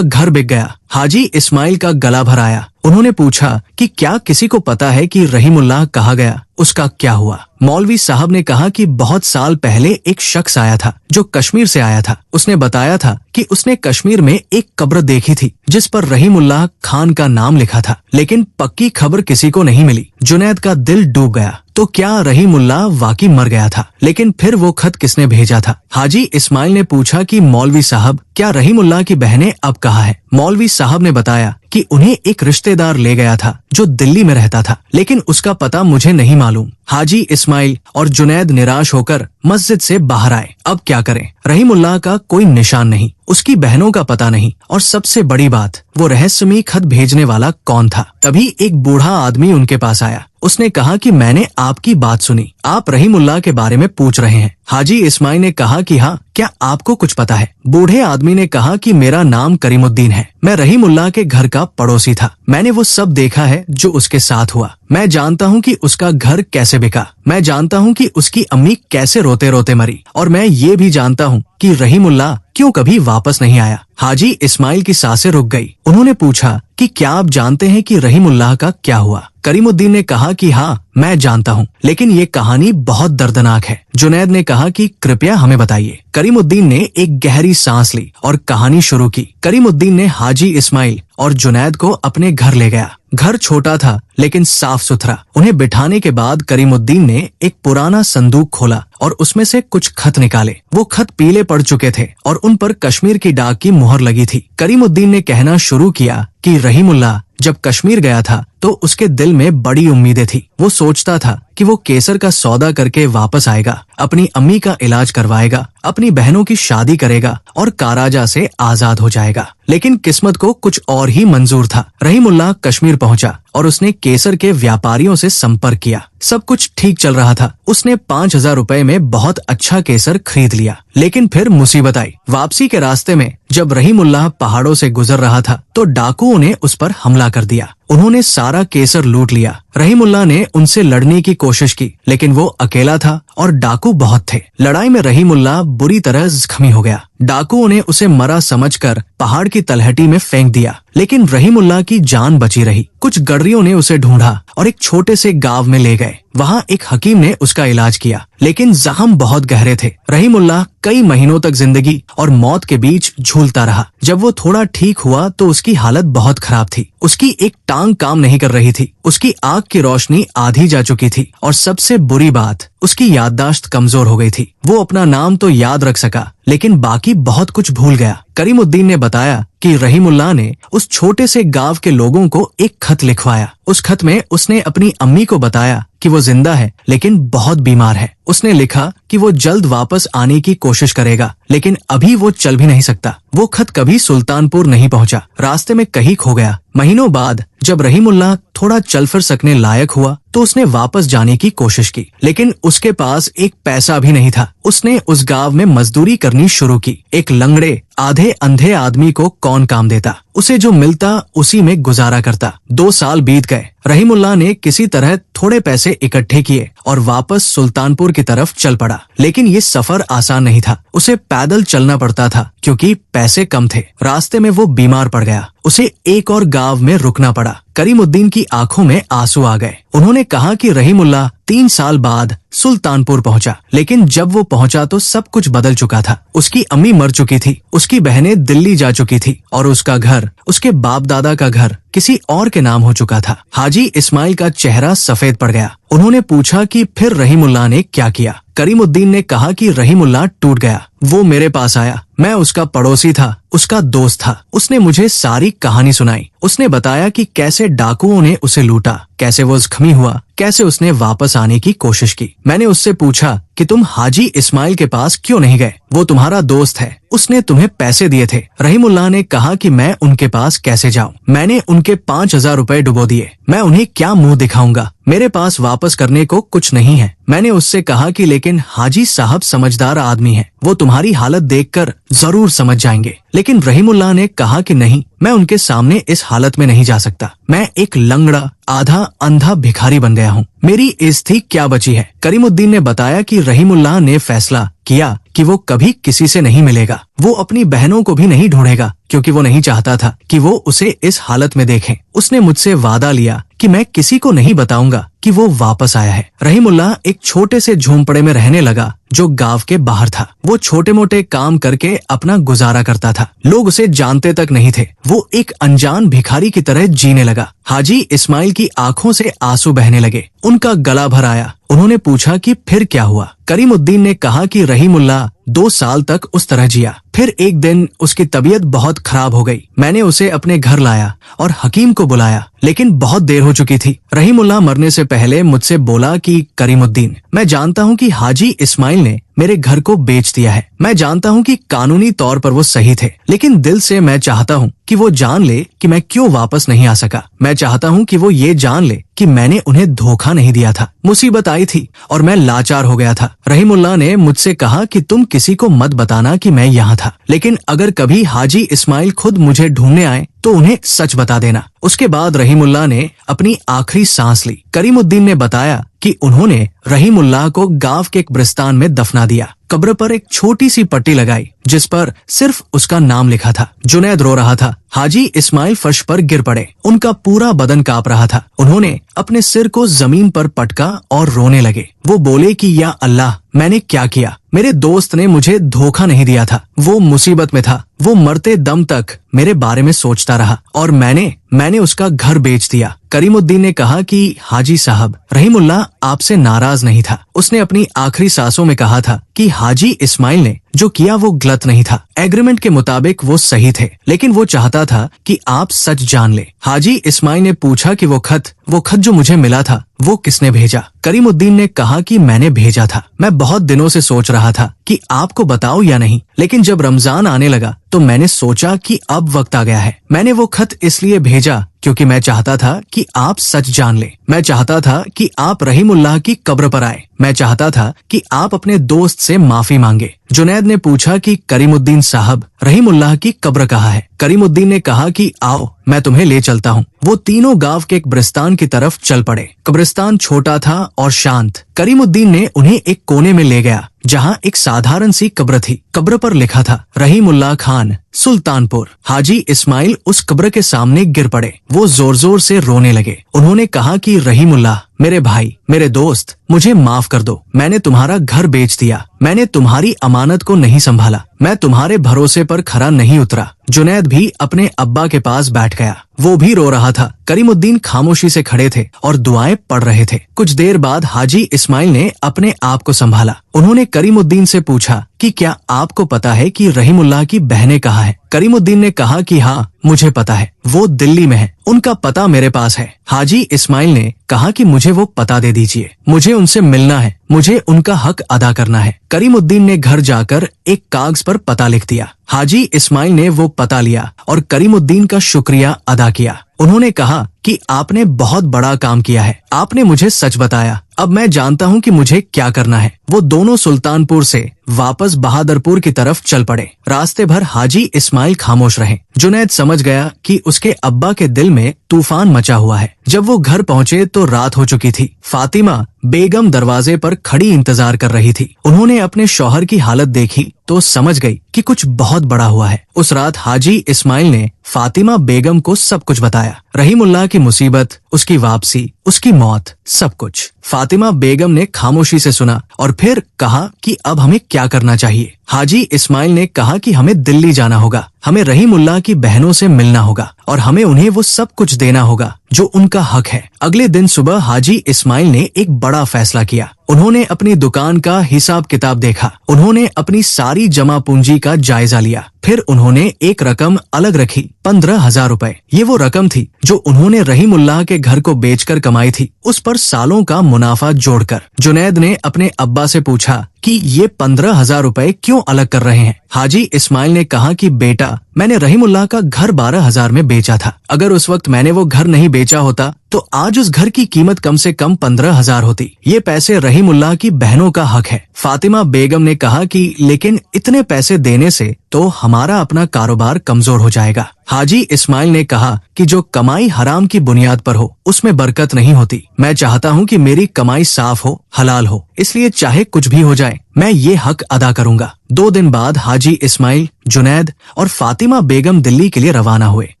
घर बिक गया। हाजी इस्माइल का गला भर आया। उन्होंने पूछा कि क्या किसी को पता है कि रहीमुल्लाह कहाँ गया, उसका क्या हुआ? मौलवी साहब ने कहा कि बहुत साल पहले एक शख्स आया था जो कश्मीर से आया था। उसने बताया था कि उसने कश्मीर में एक कब्र देखी थी जिस पर रहीमुल्लाह खान का नाम लिखा था, लेकिन पक्की खबर किसी को नहीं मिली। जुनैद का दिल डूब गया। तो क्या रहीमुल्लाह वाकई मर गया था? लेकिन फिर वो खत किसने भेजा था? हाजी इस्माइल ने पूछा कि मौलवी साहब क्या रहीमुल्लाह की बहनें अब कहाँ है? मौलवी साहब ने बताया कि उन्हें एक रिश्तेदार ले गया था जो दिल्ली में रहता था, लेकिन उसका पता मुझे नहीं मालूम। हाजी इस्माइल और जुनैद निराश होकर मस्जिद से बाहर आए। अब क्या करें? रहीमुल्लाह का कोई निशान नहीं, उसकी बहनों का पता नहीं, और सबसे बड़ी बात, वो रहस्यमयी खत भेजने वाला कौन था? तभी एक बूढ़ा आदमी उनके पास आया। उसने कहा कि मैंने आपकी बात सुनी, आप रहीमुल्लाह के बारे में पूछ रहे हैं। हाजी इस्माइल ने कहा कि हाँ, क्या आपको कुछ पता है? बूढ़े आदमी ने कहा कि मेरा नाम करीमुद्दीन है, मैं रहीमुल्लाह के घर का पड़ोसी था। मैंने वो सब देखा है जो उसके साथ हुआ। मैं जानता हूँ कि उसका घर कैसे बिका, मैं जानता हूँ कि उसकी अम्मी कैसे रोते रोते मरी, और मैं ये भी जानता हूँ कि रहीमुल्लाह क्यों कभी वापस नहीं आया। हाजी इस्माइल की सांसें रुक गई। उन्होंने पूछा कि क्या आप जानते हैं कि रहीमुल्लाह का क्या हुआ? करीमुद्दीन ने कहा कि हाँ, मैं जानता हूँ, लेकिन ये कहानी बहुत दर्दनाक है। जुनैद ने कहा कि कृपया हमें बताइए। करीमुद्दीन ने एक गहरी सांस ली और कहानी शुरू की। करीमुद्दीन ने हाजी इस्माइल और जुनैद को अपने घर ले गया। घर छोटा था लेकिन साफ सुथरा। उन्हें बिठाने के बाद करीमुद्दीन ने एक पुराना संदूक खोला और उसमें से कुछ खत निकाले। वो खत पीले पड़ चुके थे और उन पर कश्मीर की डाक की मुहर लगी थी। करीमुद्दीन ने कहना शुरू किया कि रहीमुल्लाह जब कश्मीर गया था तो उसके दिल में बड़ी उम्मीदें थी। वो सोचता था कि वो केसर का सौदा करके वापस आएगा, अपनी अम्मी का इलाज करवाएगा, अपनी बहनों की शादी करेगा और काराजा से आजाद हो जाएगा। लेकिन किस्मत को कुछ और ही मंजूर था। रहीमुल्लाह कश्मीर पहुंचा और उसने केसर के व्यापारियों से संपर्क किया। सब कुछ ठीक चल रहा था। उसने 5,000 रुपए में बहुत अच्छा केसर खरीद लिया। लेकिन फिर मुसीबत आई। वापसी के रास्ते में जब रहीमुल्लाह पहाड़ों से गुजर रहा था तो डाकुओं ने उस पर हमला कर दिया। उन्होंने सारा केसर लूट लिया। रहीमुल्लाह ने उनसे लड़ने की कोशिश की, लेकिन वो अकेला था और डाकू बहुत थे। लड़ाई में रहीमुल्लाह बुरी तरह जख्मी हो गया। डाकुओं ने उसे मरा समझकर पहाड़ की तलहटी में फेंक दिया, लेकिन रहीमुल्लाह की जान बची रही। कुछ गडरियों ने उसे ढूंढा और एक छोटे से गांव में ले गए। वहाँ एक हकीम ने उसका इलाज किया, लेकिन जख्म बहुत गहरे थे। रहीमुल्लाह कई महीनों तक जिंदगी और मौत के बीच झूलता रहा। जब वो थोड़ा ठीक हुआ तो उसकी हालत बहुत खराब थी। उसकी एक टांग काम नहीं कर रही थी, उसकी आँख की रोशनी आधी जा चुकी थी, और सबसे बुरी बात, उसकी याददाश्त कमजोर हो गई थी। वो अपना नाम तो याद रख सका, लेकिन बाकी बहुत कुछ भूल गया। करीमुद्दीन ने बताया कि रहीमुल्लाह ने उस छोटे से गांव के लोगों को एक खत लिखवाया। उस खत में उसने अपनी अम्मी को बताया कि वो जिंदा है लेकिन बहुत बीमार है। उसने लिखा कि वो जल्द वापस आने की कोशिश करेगा, लेकिन अभी वो चल भी नहीं सकता। वो खत कभी सुल्तानपुर नहीं पहुंचा, रास्ते में कहीं खो गया। महीनों बाद जब रहीमुल्लाह थोड़ा चल फिर सकने लायक हुआ तो उसने वापस जाने की कोशिश की, लेकिन उसके पास एक पैसा भी नहीं था। उसने उस गांव में मजदूरी करनी शुरू की। एक लंगड़े आधे अंधे आदमी को कौन काम देता? उसे जो मिलता उसी में गुजारा करता। 2 साल बीत गए। रहीमुल्लाह ने किसी तरह थोड़े पैसे इकट्ठे किए और वापस सुल्तानपुर की तरफ चल पड़ा। लेकिन ये सफर आसान नहीं था। उसे पैदल चलना पड़ता था क्योंकि पैसे कम थे। रास्ते में वो बीमार पड़ गया। उसे एक और गांव में रुकना पड़ा। करीमुद्दीन की आंखों में आंसू आ गए। उन्होंने कहा कि रहीमुल्लाह 3 साल बाद सुल्तानपुर पहुंचा, लेकिन जब वो पहुंचा तो सब कुछ बदल चुका था। उसकी अम्मी मर चुकी थी, उसकी बहनें दिल्ली जा चुकी थी और उसका घर, उसके बाप दादा का घर किसी और के नाम हो चुका था। हाजी इस्माइल का चेहरा सफेद पड़ गया। उन्होंने पूछा कि फिर रहीमुल्लाह ने क्या किया? करीमुद्दीन ने कहा कि रहीमुल्लाह टूट गया। वो मेरे पास आया, मैं उसका पड़ोसी था, उसका दोस्त था। उसने मुझे सारी कहानी सुनाई। उसने बताया कि कैसे डाकुओं ने उसे लूटा, कैसे वो जख्मी हुआ, कैसे उसने वापस आने की कोशिश की। मैंने उससे पूछा कि तुम हाजी इस्माइल के पास क्यों नहीं गए? वो तुम्हारा दोस्त है, उसने तुम्हें पैसे दिए थे। रहीमुल्लाह ने कहा कि मैं उनके पास कैसे जाऊं? मैंने उनके 5,000 रुपए डुबो दिए। मैं उन्हें क्या मुंह दिखाऊंगा? मेरे पास वापस करने को कुछ नहीं है। मैंने उससे कहा कि लेकिन हाजी साहब समझदार आदमी हैं, वो तुम्हारी हालत देखकर जरूर समझ जाएंगे। लेकिन रहीमुल्लाह ने कहा कि नहीं, मैं उनके सामने इस हालत में नहीं जा सकता। मैं एक लंगड़ा, आधा अंधा भिखारी बन गया हूँ। मेरी इज्जत क्या बची है? करीमुद्दीन ने बताया कि रहीमुल्लाह ने फैसला किया कि वो कभी किसी से नहीं मिलेगा। वो अपनी बहनों को भी नहीं ढूंढेगा, क्योंकि वो नहीं चाहता था कि वो उसे इस हालत में देखें। उसने मुझसे वादा लिया कि मैं किसी को नहीं बताऊंगा कि वो वापस आया है। रहीमुल्लाह एक छोटे से झोंपड़े में रहने लगा जो गांव के बाहर था। वो छोटे मोटे काम करके अपना गुजारा करता था। लोग उसे जानते तक नहीं थे। वो एक अनजान भिखारी की तरह जीने लगा। हाजी इस्माइल की आंखों से आंसू बहने लगे। उनका गला भर आया। उन्होंने पूछा कि फिर क्या हुआ? करीमुद्दीन ने कहा कि रहीमुल्लाह 2 साल तक उस तरह जिया। फिर एक दिन उसकी तबीयत बहुत खराब हो गई। मैंने उसे अपने घर लाया और हकीम को बुलाया, लेकिन बहुत देर हो चुकी थी। रहीमुल्लाह मरने से पहले मुझसे बोला कि करीमुद्दीन, मैं जानता हूँ कि हाजी इस्माइल ने मेरे घर को बेच दिया है। मैं जानता हूँ कि कानूनी तौर पर वो सही थे, लेकिन दिल से मैं चाहता हूँ कि वो जान ले कि मैं क्यों वापस नहीं आ सका। मैं चाहता हूँ कि वो ये जान ले कि मैंने उन्हें धोखा नहीं दिया था। मुसीबत आई थी और मैं लाचार हो गया था। रहीमुल्लाह ने मुझसे कहा कि तुम किसी को मत बताना कि मैं यहाँ था, लेकिन अगर कभी हाजी इस्माइल खुद मुझे ढूंढने आए तो उन्हें सच बता देना। उसके बाद रहीमुल्लाह ने अपनी आखिरी सांस ली। करीमुद्दीन ने बताया कि उन्होंने रहीमुल्लाह को गांव के कब्रिस्तान में दफना दिया। कब्र पर एक छोटी सी पट्टी लगाई जिस पर सिर्फ उसका नाम लिखा था। जुनैद रो रहा था। हाजी इस्माइल फर्श पर गिर पड़े। उनका पूरा बदन कांप रहा था। उन्होंने अपने सिर को जमीन पर पटका और रोने लगे। वो बोले कि या अल्लाह, मैंने क्या किया? मेरे दोस्त ने मुझे धोखा नहीं दिया था। वो मुसीबत में था। वो मरते दम तक मेरे बारे में सोचता रहा और मैंने उसका घर बेच दिया। करीमुद्दीन ने कहा कि हाजी साहब, रहीमुल्लाह आपसे नाराज नहीं था। उसने अपनी आखिरी सांसों में कहा था कि हाजी इस्माइल ने जो किया वो गलत नहीं था। एग्रीमेंट के मुताबिक वो सही थे, लेकिन वो चाहता था कि आप सच जान ले। हाजी इस्माइल ने पूछा कि वो खत जो मुझे मिला था वो किसने भेजा? करीमुद्दीन ने कहा कि मैंने भेजा था। मैं बहुत दिनों से सोच रहा था कि आपको बताऊं या नहीं, लेकिन जब रमजान आने लगा तो मैंने सोचा कि अब वक्त आ गया है। मैंने वो खत इसलिए भेजा क्योंकि मैं चाहता था कि आप सच जान ले। मैं चाहता था कि आप रहीमुल्लाह की कब्र पर आए। मैं चाहता था कि आप अपने दोस्त से माफी मांगे। जुनैद ने पूछा कि करीमुद्दीन साहब, रहीमुल्लाह की कब्र कहाँ है? करीमुद्दीन ने कहा कि आओ, मैं तुम्हें ले चलता हूँ। वो तीनों गांव के कब्रिस्तान की तरफ चल पड़े। कब्रिस्तान छोटा था और शांत। करीमुद्दीन ने उन्हें एक कोने में ले गया जहाँ एक साधारण सी कब्र थी। कब्र पर लिखा था रहीमुल्लाह खान, सुल्तानपुर। हाजी इस्माइल उस कब्र के सामने गिर पड़े। वो जोर जोर से रोने लगे। उन्होंने कहा कि रहीमुल्लाह, मेरे भाई, मेरे दोस्त, मुझे माफ कर दो। मैंने तुम्हारा घर बेच दिया। मैंने तुम्हारी अमानत को नहीं संभाला। मैं तुम्हारे भरोसे पर खरा नहीं उतरा। जुनैद भी अपने अब्बा के पास बैठ गया। वो भी रो रहा था। करीमुद्दीन खामोशी से खड़े थे और दुआएं पढ़ रहे थे। कुछ देर बाद हाजी इस्माइल ने अपने आप को संभाला। उन्होंने करीमुद्दीन से पूछा कि क्या आपको पता है कि रहीमुल्लाह की बहनें कहाँ हैं? करीमुद्दीन ने कहा कि हाँ, मुझे पता है। वो दिल्ली में है। उनका पता मेरे पास है। हाजी इस्माइल ने कहा कि मुझे वो पता दे दीजिए। मुझे उनसे मिलना है। मुझे उनका हक अदा करना है। करीमुद्दीन ने घर जाकर एक कागज पर पता लिख दिया। हाजी इस्माइल ने वो पता लिया और करीमुद्दीन का शुक्रिया अदा किया। उन्होंने कहा कि आपने बहुत बड़ा काम किया है। आपने मुझे सच बताया। अब मैं जानता हूँ कि मुझे क्या करना है। वो दोनों सुल्तानपुर से वापस बहादुरपुर की तरफ चल पड़े। रास्ते भर हाजी इस्माइल खामोश रहे। जुनैद समझ गया कि उसके अब्बा के दिल में तूफान मचा हुआ है। जब वो घर पहुंचे तो रात हो चुकी थी। फातिमा बेगम दरवाजे पर खड़ी इंतजार कर रही थी। उन्होंने अपने शौहर की हालत देखी तो समझ गई कि कुछ बहुत बड़ा हुआ है। उस रात हाजी इस्माइल ने फातिमा बेगम को सब कुछ बताया, रहीमुल्लाह की मुसीबत, उसकी वापसी, उसकी मौत, सब कुछ। फातिमा बेगम ने खामोशी से सुना और फिर कहा कि अब हमें क्या करना चाहिए। हाजी इस्माइल ने कहा कि हमें दिल्ली जाना होगा, हमें रहीमुल्लाह की बहनों से मिलना होगा और हमें उन्हें वो सब कुछ देना होगा जो उनका हक है। अगले दिन सुबह हाजी इस्माइल ने एक बड़ा फैसला किया। उन्होंने अपनी दुकान का हिसाब किताब देखा, उन्होंने अपनी सारी जमा पूंजी का जायजा लिया। फिर उन्होंने एक रकम अलग रखी, 15,000 रुपए। ये वो रकम थी जो उन्होंने रहीमुल्लाह के घर को बेचकर कमाई थी, उस पर सालों का मुनाफा जोड़कर। जुनैद ने अपने अब्बा से पूछा कि ये 15,000 रुपए क्यों अलग कर रहे हैं। हाजी इस्माइल ने कहा कि बेटा, मैंने रहीमुल्लाह का घर 12,000 में बेचा था। अगर उस वक्त मैंने वो घर नहीं बेचा होता तो आज उस घर की कीमत कम से कम 15,000 होती। ये पैसे रहीमुल्लाह की बहनों का हक है। फातिमा बेगम ने कहा कि लेकिन इतने पैसे देने से तो हमारा अपना कारोबार कमजोर हो जाएगा। हाजी इस्माइल ने कहा कि जो कमाई हराम की बुनियाद पर हो उसमें बरकत नहीं होती। मैं चाहता हूँ कि मेरी कमाई साफ हो, हलाल हो, इसलिए चाहे कुछ भी हो जाए मैं ये हक अदा करूंगा। 2 दिन बाद हाजी इस्माइल, जुनैद और फातिमा बेगम दिल्ली के लिए रवाना हुए।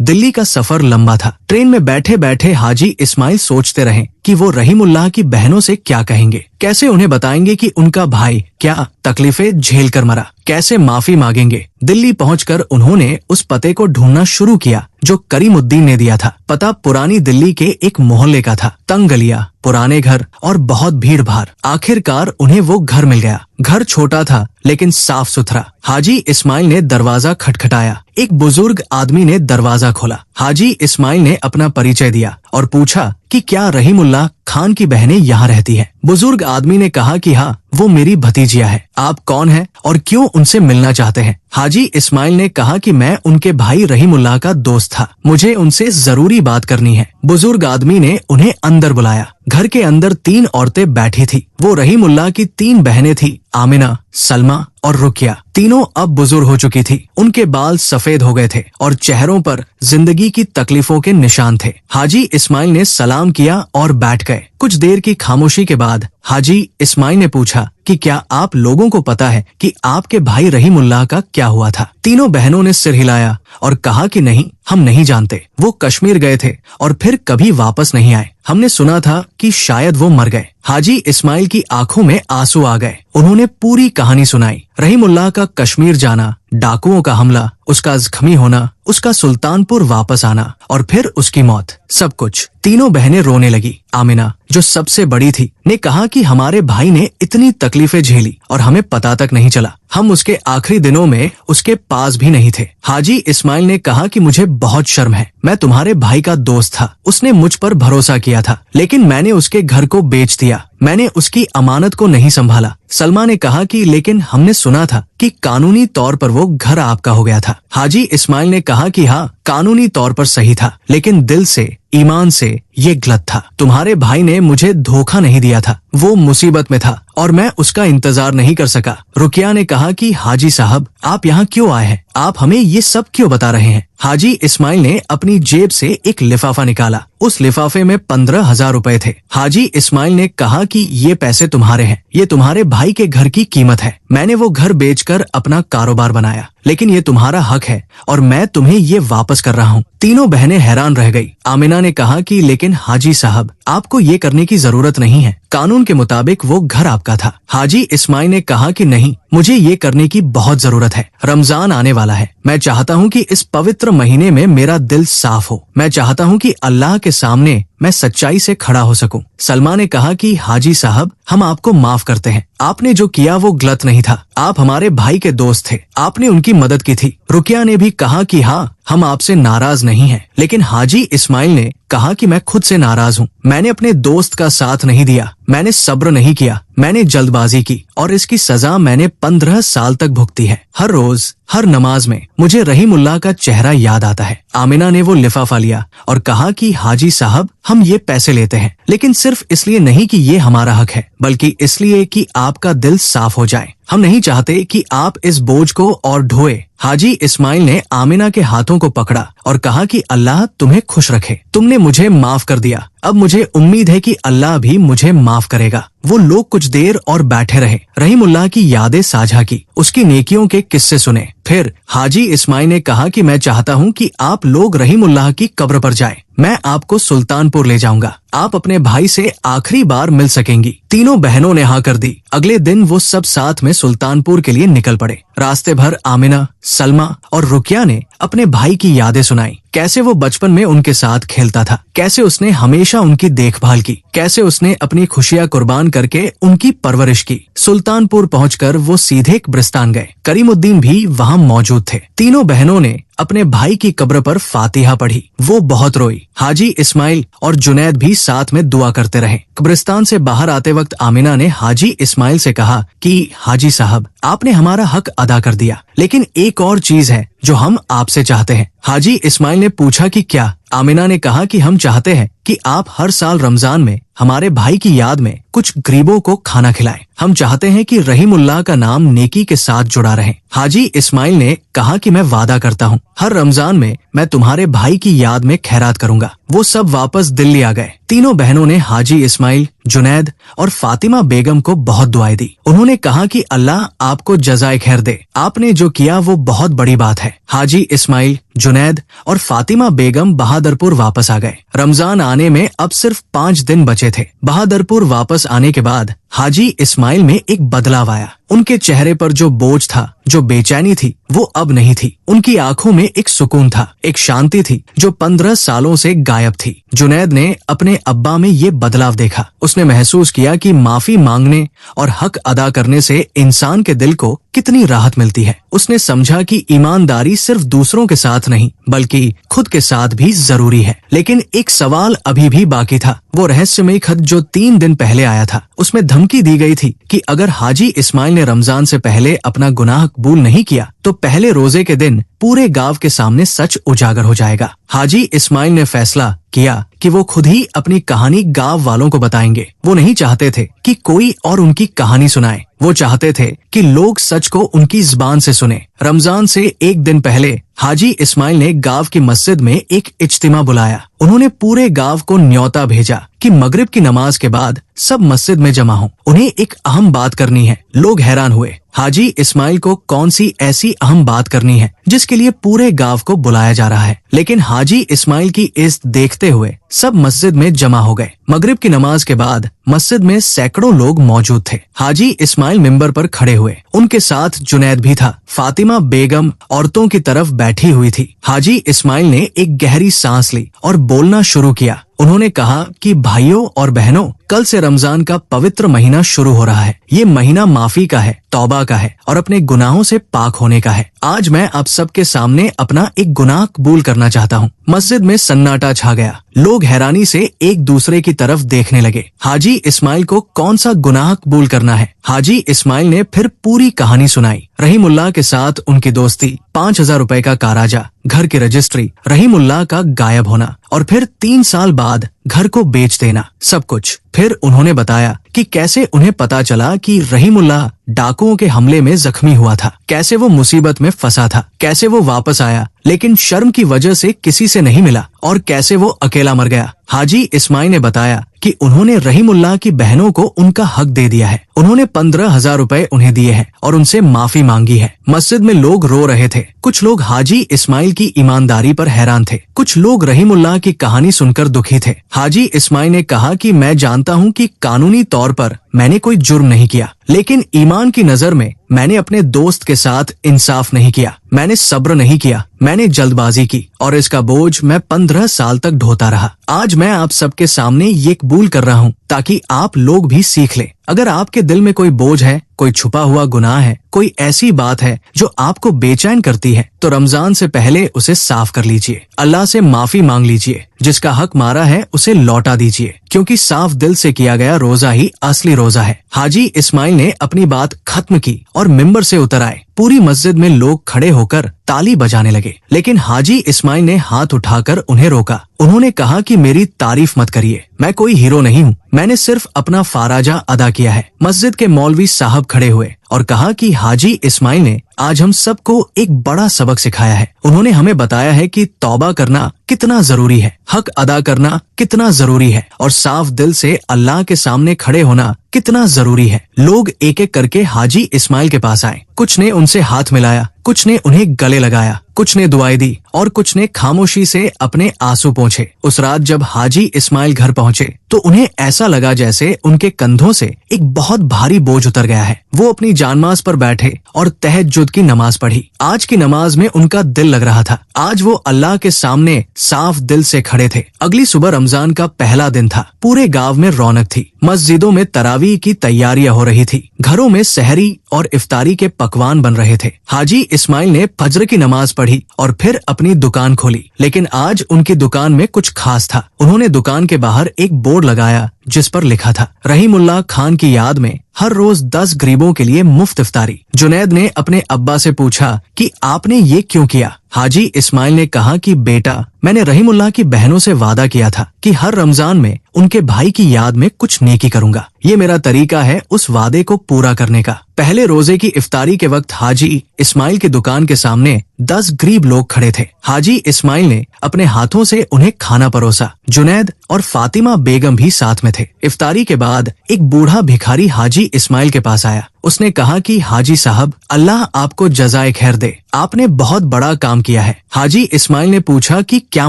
दिल्ली का सफर लंबा था। ट्रेन में बैठे बैठे हाजी इस्माइल सोचते रहे कि वो रहीमुल्लाह की बहनों से क्या कहेंगे, कैसे उन्हें बताएंगे कि उनका भाई क्या तकलीफें झेल कर मरा, कैसे माफी मांगेंगे। दिल्ली पहुंचकर उन्होंने उस पते को ढूंढना शुरू किया जो करीमुद्दीन ने दिया था। पता पुरानी दिल्ली के एक मोहल्ले का था। तंग गलियां, पुराने घर और बहुत भीड़ भाड़। आखिरकार उन्हें वो घर मिल गया। घर छोटा था लेकिन साफ सुथरा। हाजी इस्माइल ने दरवाजा खटखटाया। एक बुजुर्ग आदमी ने दरवाजा खोला। हाजी इस्माइल ने अपना परिचय दिया और पूछा कि क्या रहीमुल्लाह खान की बहनें यहाँ रहती हैं? बुजुर्ग आदमी ने कहा कि हाँ, वो मेरी भतीजिया है। आप कौन हैं और क्यों उनसे मिलना चाहते हैं? हाजी इस्माइल ने कहा कि मैं उनके भाई रहीमुल्लाह का दोस्त था, मुझे उनसे जरूरी बात करनी है। बुजुर्ग आदमी ने उन्हें अंदर बुलाया। घर के अंदर 3 औरतें बैठी थी। वो रहीमुल्लाह की 3 बहनें थी, आमिना, सलमा और रुकिया। तीनों अब बुजुर्ग हो चुकी थी। उनके बाल सफेद हो गए थे और चेहरों पर जिंदगी की तकलीफों के निशान थे। हाजी इस्माइल ने सलाम किया और बैठ गए। कुछ देर की खामोशी के बाद हाजी इस्माइल ने पूछा कि क्या आप लोगों को पता है कि आपके भाई रहीमुल्लाह का क्या हुआ था? तीनों बहनों ने सिर हिलाया और कहा कि नहीं, हम नहीं जानते। वो कश्मीर गए थे और फिर कभी वापस नहीं आए। हमने सुना था कि शायद वो मर गए। हाजी इस्माइल की आंखों में आंसू आ गए। उन्होंने पूरी कहानी सुनाई। रहीमुल्लाह का कश्मीर जाना, डाकुओं का हमला, उसका जख्मी होना, उसका सुल्तानपुर वापस आना और फिर उसकी मौत, सब कुछ। तीनों बहनें रोने लगी। आमिना, जो सबसे बड़ी थी, ने कहा कि हमारे भाई ने इतनी तकलीफें झेली और हमें पता तक नहीं चला। हम उसके आखिरी दिनों में उसके पास भी नहीं थे। हाजी इस्माइल ने कहा कि मुझे बहुत शर्म है। मैं तुम्हारे भाई का दोस्त था, उसने मुझ पर भरोसा किया था, लेकिन मैंने उसके घर को बेच दिया। मैंने उसकी अमानत को नहीं संभाला। सलमा ने कहा कि लेकिन हमने सुना था कि कानूनी तौर पर वो घर आपका हो गया था। हाजी इस्माइल ने कहा कि हाँ, कानूनी तौर पर सही था, लेकिन दिल से, ईमान से ये गलत था। तुम्हारे भाई ने मुझे धोखा नहीं दिया था, वो मुसीबत में था और मैं उसका इंतजार नहीं कर सका। रुकिया ने कहा कि हाजी साहब, आप यहाँ क्यों आए हैं? आप हमें ये सब क्यों बता रहे हैं? हाजी इस्माइल ने अपनी जेब से एक लिफाफा निकाला। उस लिफाफे में 15,000 रुपए थे। हाजी इस्माइल ने कहा कि ये पैसे तुम्हारे हैं, ये तुम्हारे भाई के घर की कीमत है। मैंने वो घर बेचकर अपना कारोबार बनाया, लेकिन ये तुम्हारा हक है और मैं तुम्हें ये वापस कर रहा हूँ। तीनों बहनें हैरान रह गई। आमिना ने कहा कि लेकिन हाजी साहब, आपको ये करने की जरूरत नहीं है, कानून के मुताबिक वो घर आपका था। हाजी इस्माइल ने कहा कि नहीं, मुझे ये करने की बहुत जरूरत है। रमजान आने वाला है, मैं चाहता हूँ कि इस पवित्र महीने में मेरा दिल साफ हो। मैं चाहता हूँ कि अल्लाह के सामने मैं सच्चाई से खड़ा हो सकूं। सलमा ने कहा कि हाजी साहब, हम आपको माफ करते हैं। आपने जो किया वो गलत नहीं था। आप हमारे भाई के दोस्त थे, आपने उनकी मदद की थी। रुकिया ने भी कहा कि हाँ, हम आपसे नाराज नहीं हैं। लेकिन हाजी इस्माइल ने कहा कि मैं खुद से नाराज हूँ। मैंने अपने दोस्त का साथ नहीं दिया, मैंने सब्र नहीं किया, मैंने जल्दबाजी की और इसकी सजा मैंने 15 साल तक भुगती है। हर रोज, हर नमाज में मुझे रहीमुल्लाह का चेहरा याद आता है। आमिना ने वो लिफाफा लिया और कहा कि हाजी साहब, हम ये पैसे लेते हैं, लेकिन सिर्फ इसलिए नहीं कि ये हमारा हक है, बल्कि इसलिए कि आपका दिल साफ हो जाए। हम नहीं चाहते कि आप इस बोझ को और ढोए। हाजी इस्माइल ने आमिना के हाथों को पकड़ा और कहा कि अल्लाह तुम्हें खुश रखे, तुमने मुझे माफ कर दिया, अब मुझे उम्मीद है कि अल्लाह भी मुझे माफ करेगा। वो लोग कुछ देर और बैठे रहे, रहीमुल्लाह की यादें साझा की, उसकी नेकियों के किस्से सुने। फिर हाजी इस्माइल ने कहा कि मैं चाहता हूँ कि आप लोग रहीमुल्लाह की कब्र पर जाएं। मैं आपको सुल्तानपुर ले जाऊंगा, आप अपने भाई से आखिरी बार मिल सकेंगी। तीनों बहनों ने हाँ कर दी। अगले दिन वो सब साथ में सुल्तानपुर के लिए निकल पड़े। रास्ते भर आमिना, सलमा और रुकिया ने अपने भाई की यादें सुनाई, कैसे वो बचपन में उनके साथ खेलता था, कैसे उसने हमेशा उनकी देखभाल की, कैसे उसने अपनी खुशियां कुर्बान करके उनकी परवरिश की। सुल्तानपुर पहुंचकर वो सीधे कब्रिस्तान गए। करीमुद्दीन भी वहां मौजूद थे। तीनों बहनों ने अपने भाई की कब्र पर फातिहा पढ़ी। वो बहुत रोई। हाजी इस्माइल और जुनैद भी साथ में दुआ करते रहे। कब्रिस्तान से बाहर आते वक्त आमिना ने हाजी इस्माइल से कहा कि हाजी साहब, आपने हमारा हक अदा कर दिया, लेकिन एक और चीज है जो हम आपसे चाहते हैं। हाजी इस्माइल ने पूछा कि क्या? आमिना ने कहा कि हम चाहते हैं कि आप हर साल रमजान में हमारे भाई की याद में कुछ गरीबों को खाना खिलाएं। हम चाहते हैं कि रहीमुल्लाह का नाम नेकी के साथ जुड़ा रहे। हाजी इस्माइल ने कहा कि मैं वादा करता हूँ, हर रमजान में मैं तुम्हारे भाई की याद में खैरात करूंगा। वो सब वापस दिल्ली आ गए। तीनों बहनों ने हाजी इस्माइल, जुनैद और फातिमा बेगम को बहुत दुआएं दी। उन्होंने कहा कि अल्लाह आपको जज़ाए खैर दे, आपने जो किया वो बहुत बड़ी बात है। हाजी इस्माइल, जुनैद और फातिमा बेगम बहादुरपुर वापस आ गए। रमजान आने में अब सिर्फ 5 दिन बचे थे। बहादुरपुर वापस आने के बाद हाजी इस्माइल में एक बदलाव आया। उनके चेहरे पर जो बोझ था, जो बेचैनी थी, वो अब नहीं थी। उनकी आंखों में एक सुकून था, एक शांति थी जो 15 सालों से गायब थी। जुनैद ने अपने अब्बा में ये बदलाव देखा। उसने महसूस किया कि माफी मांगने और हक अदा करने से इंसान के दिल को कितनी राहत मिलती है। उसने समझा कि ईमानदारी सिर्फ दूसरों के साथ नहीं, बल्कि खुद के साथ भी जरूरी है। लेकिन एक सवाल अभी भी बाकी था। वो रहस्यमयी खत जो 3 दिन पहले आया था, उसमें धमकी दी गई थी कि अगर हाजी इस्माइल ने रमजान से पहले अपना गुनाह कबूल नहीं किया तो पहले रोजे के दिन पूरे गांव के सामने सच उजागर हो जाएगा। हाजी इस्माइल ने फैसला किया कि वो खुद ही अपनी कहानी गांव वालों को बताएंगे। वो नहीं चाहते थे कि कोई और उनकी कहानी सुनाए, वो चाहते थे कि लोग सच को उनकी जुबान से सुने। रमजान से एक दिन पहले हाजी इस्माइल ने गांव की मस्जिद में एक इज्तिमा बुलाया। उन्होंने पूरे गांव को न्योता भेजा कि मगरिब की नमाज के बाद सब मस्जिद में जमा हों। उन्हें एक अहम बात करनी है। लोग हैरान हुए, हाजी इस्माइल को कौन सी ऐसी अहम बात करनी है जिसके लिए पूरे गांव को बुलाया जा रहा है। लेकिन हाजी इस्माइल की इज्जत देखते हुए सब मस्जिद में जमा हो गए। मगरिब की नमाज के बाद मस्जिद में सैकड़ों लोग मौजूद थे। हाजी इस्माइल मिंबर पर खड़े हुए। उनके साथ जुनैद भी था। फातिमा बेगम औरतों की तरफ बैठी हुई थी। हाजी इस्माइल ने एक गहरी सांस ली और बोलना शुरू किया। उन्होंने कहा कि भाइयों और बहनों, कल से रमजान का पवित्र महीना शुरू हो रहा है। ये महीना माफी का है, तौबा का है और अपने गुनाहों से पाक होने का है। आज मैं आप सबके सामने अपना एक गुनाह कबूल करना चाहता हूँ। मस्जिद में सन्नाटा छा गया। लोग हैरानी से एक दूसरे की तरफ देखने लगे। हाजी इस्माइल को कौन सा गुनाह कबूल करना है? हाजी इस्माइल ने फिर पूरी कहानी सुनाई। रहीमुल्लाह के साथ उनकी दोस्ती, 5000 रुपए का काराजा, घर की रजिस्ट्री, रहीमुल्लाह का गायब होना और फिर 3 साल बाद घर को बेच देना, सब कुछ। फिर उन्होंने बताया कि कैसे उन्हें पता चला कि रहीमुल्लाह डाकुओं के हमले में जख्मी हुआ था, कैसे वो मुसीबत में फंसा था, कैसे वो वापस आया लेकिन शर्म की वजह से किसी से नहीं मिला और कैसे वो अकेला मर गया। हाजी इस्माइल ने बताया कि उन्होंने रहीमुल्लाह की बहनों को उनका हक दे दिया है। उन्होंने 15,000 रुपए उन्हें दिए हैं और उनसे माफी मांगी है। मस्जिद में लोग रो रहे थे। कुछ लोग हाजी इस्माइल की ईमानदारी पर हैरान थे, कुछ लोग रहीमुल्लाह की कहानी सुनकर दुखी थे। हाजी इस्माइल ने कहा कि मैं जानता हूँ कि कानूनी तौर पर मैंने कोई जुर्म नहीं किया, लेकिन ईमान की नजर में मैंने अपने दोस्त के साथ इंसाफ नहीं किया, मैंने सब्र नहीं किया, मैंने जल्दबाजी की और इसका बोझ मैं 15 साल तक ढोता रहा। आज मैं आप सबके सामने ये कबूल कर रहा हूँ ताकि आप लोग भी सीख लें। अगर आपके दिल में कोई बोझ है, कोई छुपा हुआ गुनाह है, कोई ऐसी बात है जो आपको बेचैन करती है, तो रमजान से पहले उसे साफ कर लीजिए। अल्लाह से माफी मांग लीजिए। जिसका हक मारा है उसे लौटा दीजिए, क्योंकि साफ दिल से किया गया रोजा ही असली रोजा है। हाजी इस्माइल ने अपनी बात खत्म की और मिंबर से उतर आए। पूरी मस्जिद में लोग खड़े होकर ताली बजाने लगे, लेकिन हाजी इस्माइल ने हाथ उठाकर उन्हें रोका। उन्होंने कहा कि मेरी तारीफ मत करिए, मैं कोई हीरो नहीं हूँ, मैंने सिर्फ अपना फाराजा अदा किया है। मस्जिद के मौलवी साहब खड़े हुए और कहा कि हाजी इस्माइल ने आज हम सबको एक बड़ा सबक सिखाया है। उन्होंने हमें बताया है कि तौबा करना कितना जरूरी है, हक अदा करना कितना जरूरी है और साफ दिल से अल्लाह के सामने खड़े होना कितना जरूरी है। लोग एक एक करके हाजी इस्माइल के पास आए। कुछ ने उनसे हाथ मिलाया, कुछ ने उन्हें गले लगाया, कुछ ने दुआएं दी और कुछ ने खामोशी से अपने आंसू पोंछे। उस रात जब हाजी इस्माइल घर पहुंचे तो उन्हें ऐसा लगा जैसे उनके कंधों से एक बहुत भारी बोझ उतर गया है। वो अपनी जानमाज़ पर बैठे और तहज्जुद की नमाज पढ़ी। आज की नमाज में उनका दिल लग रहा था। आज वो अल्लाह के सामने साफ दिल से खड़े थे। अगली सुबह रमजान का पहला दिन था। पूरे गांव में रौनक थी। मस्जिदों में तरावी की तैयारियां हो रही थी। घरों में सहरी और इफ्तारी के पकवान बन रहे थे। हाजी इस्माइल ने फज्र की नमाज पढ़ी और फिर अपनी दुकान खोली, लेकिन आज उनकी दुकान में कुछ खास था। उन्होंने दुकान के बाहर एक बोर्ड लगाया जिस पर लिखा था, रहीमुल्लाह खान की याद में हर रोज 10 गरीबों के लिए मुफ्त इफ्तारी। जुनैद ने अपने अब्बा से पूछा कि आपने ये क्यों किया? हाजी इस्माइल ने कहा कि बेटा, मैंने रहीमुल्लाह की बहनों से वादा किया था कि हर रमजान में उनके भाई की याद में कुछ नेकी करूंगा। ये मेरा तरीका है उस वादे को पूरा करने का। पहले रोजे की इफ्तारी के वक्त हाजी इस्माइल की दुकान के सामने 10 गरीब लोग खड़े थे। हाजी इस्माइल ने अपने हाथों से उन्हें खाना परोसा। जुनैद और फातिमा बेगम भी साथ में थे। इफ्तारी के बाद एक बूढ़ा भिखारी हाजी इस्माइल के पास आया। उसने कहा कि हाजी साहब, अल्लाह आपको जज़ाए खैर दे, आपने बहुत बड़ा काम किया है। हाजी इस्माइल ने पूछा कि क्या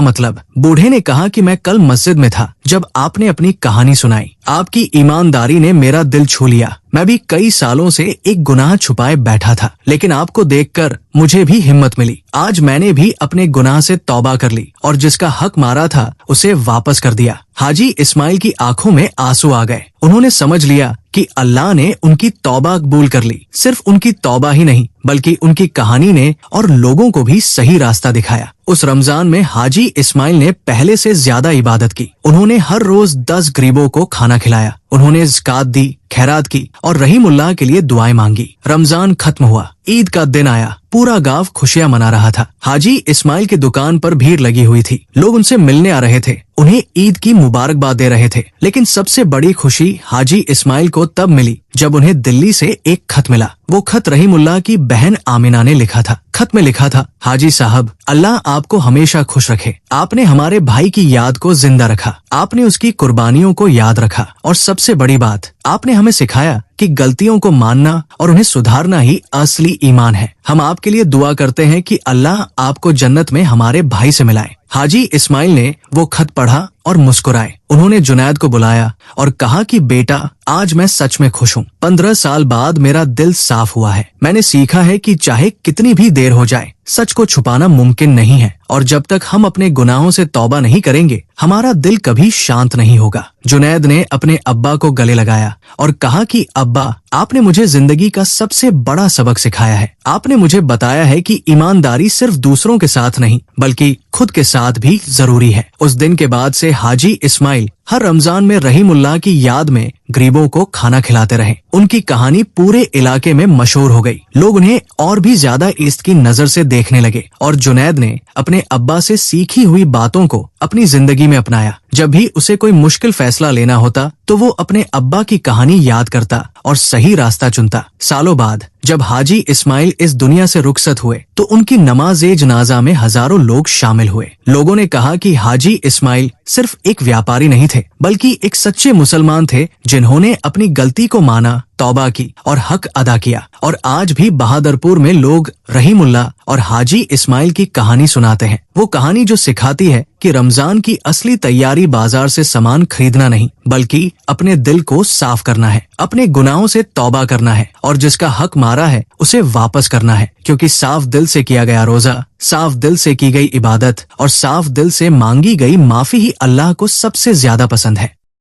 मतलब? बूढ़े ने कहा कि मैं कल मस्जिद में था जब आपने अपनी कहानी सुनाई। आपकी ईमानदारी ने मेरा दिल छू लिया। मैं भी कई सालों से एक गुनाह छुपाए बैठा था, लेकिन आपको देखकर मुझे भी हिम्मत मिली। आज मैंने भी अपने गुनाह से तौबा कर ली और जिसका हक मारा था उसे वापस कर दिया। हाजी इस्माइल की आंखों में आंसू आ गए। उन्होंने समझ लिया कि अल्लाह ने उनकी तौबा कबूल कर ली। सिर्फ उनकी तौबा ही नहीं, बल्कि उनकी कहानी ने और लोगों को भी सही रास्ता दिखाया। उस रमजान में हाजी इस्माइल ने पहले से ज्यादा इबादत की। उन्होंने हर रोज 10 गरीबों को खाना खिलाया। उन्होंने ज़कात दी, खैरात की और रहीमुल्लाह के लिए दुआएं मांगी। रमजान खत्म हुआ, ईद का दिन आया। पूरा गांव खुशियां मना रहा था। हाजी इस्माइल की दुकान पर भीड़ लगी हुई थी। लोग उनसे मिलने आ रहे थे, उन्हें ईद की मुबारकबाद दे रहे थे। लेकिन सबसे बड़ी खुशी हाजी इस्माइल को तब मिली जब उन्हें दिल्ली से एक खत मिला। वो खत रहीमुल्लाह की बहन आमिना ने लिखा था। खत में लिखा था, हाजी साहब, अल्लाह आपको हमेशा खुश रखे। आपने हमारे भाई की याद को जिंदा रखा, आपने उसकी कुर्बानियों को याद रखा और सबसे बड़ी बात, आपने हमें सिखाया कि गलतियों को मानना और उन्हें सुधारना ही असली ईमान है। हम आपके लिए दुआ करते हैं कि अल्लाह आपको जन्नत में हमारे भाई से मिलाए। हाजी इस्माइल ने वो खत पढ़ा और मुस्कुराए। उन्होंने जुनैद को बुलाया और कहा कि बेटा, आज मैं सच में खुश हूँ। 15 साल बाद मेरा दिल साफ हुआ है। मैंने सीखा है कि चाहे कितनी भी देर हो जाए, सच को छुपाना मुमकिन नहीं है और जब तक हम अपने गुनाहों से तौबा नहीं करेंगे, हमारा दिल कभी शांत नहीं होगा। जुनैद ने अपने अब्बा को गले लगाया और कहा कि अब्बा, आपने मुझे जिंदगी का सबसे बड़ा सबक सिखाया है। आपने मुझे बताया है कि ईमानदारी सिर्फ दूसरों के साथ नहीं, बल्कि खुद के साथ भी जरूरी है। उस दिन के बाद से हाजी इस्माइल हर रमजान में रहीमुल्लाह की याद में गरीबों को खाना खिलाते रहे। उनकी कहानी पूरे इलाके में मशहूर हो गई। लोग उन्हें और भी ज्यादा इज्जत की नजर से देखने लगे और जुनैद ने अपने अब्बा से सीखी हुई बातों को अपनी जिंदगी में अपनाया। जब भी उसे कोई मुश्किल फैसला लेना होता तो वो अपने अब्बा की कहानी याद करता और सही रास्ता चुनता। सालों बाद जब हाजी इस्माइल इस दुनिया से रुखसत हुए तो उनकी नमाज़े जनाजा में हजारों लोग शामिल हुए। लोगों ने कहा कि हाजी इस्माइल सिर्फ एक व्यापारी नहीं थे, बल्कि एक सच्चे मुसलमान थे जिन्होंने अपनी गलती को माना, तौबा की और हक अदा किया। और आज भी बहादुरपुर में लोग रहीमुल्लाह और हाजी इस्माइल की कहानी सुनाते हैं। वो कहानी जो सिखाती है कि रमजान की असली तैयारी बाजार से सामान खरीदना नहीं, बल्कि अपने दिल को साफ करना है, अपने गुनाहों से तौबा करना है और जिसका हक मारा है उसे वापस करना है। क्योंकि साफ दिल से किया गया रोजा, साफ दिल से की गई इबादत और साफ दिल से मांगी गई माफी ही अल्लाह को सबसे ज्यादा पसंद है।